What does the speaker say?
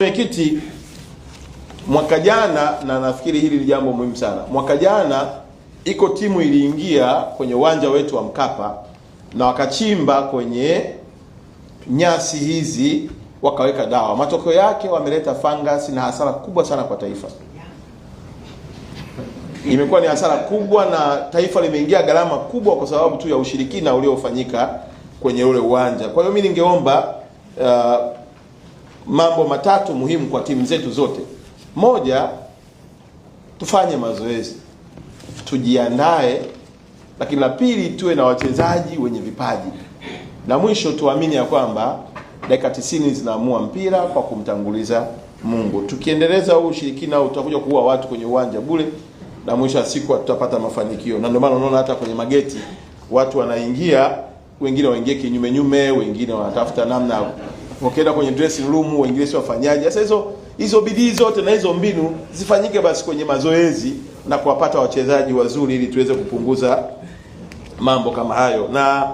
Mwenyekiti, mwaka jana, na nafikiri hili ni jambo muhimu sana. Mwaka jana iko timu iliingia kwenye uwanja wetu wa Mkapa na wakachimba kwenye nyasi hizi wakaweka dawa. Matokeo yake wameleta fungus na hasara kubwa sana kwa taifa. Imekuwa ni hasara kubwa na taifa limeingia gharama kubwa kwa sababu tu ya ushirikina uliofanyika kwenye ule uwanja. Kwa hiyo mimi ningeomba mambo matatu muhimu kwa timu zetu zote. Moja, tufanye mazoezi, tujiandae, lakini la pili tuwe na wachezaji wenye vipaji. Na mwisho tuamini ya kwamba dakika 90 zinaamua mpira kwa kumtanguliza Mungu. Tukiendeleza huu ushirikina utakuja kuua watu kwenye uwanja bure na mwisho wa siku tutapata mafanikio. Na ndio maana unaona hata kwenye mageti watu wanaingia, wengine waingie kinyume nyume, wengine wanatafuta namna wakienda kwenye dressing room, wengine sio wafanyaji. Sasa hizo bidii zote na hizo mbinu zifanyike basi kwenye mazoezi na kuwapata wachezaji wazuri ili tuweze kupunguza mambo kama hayo. Na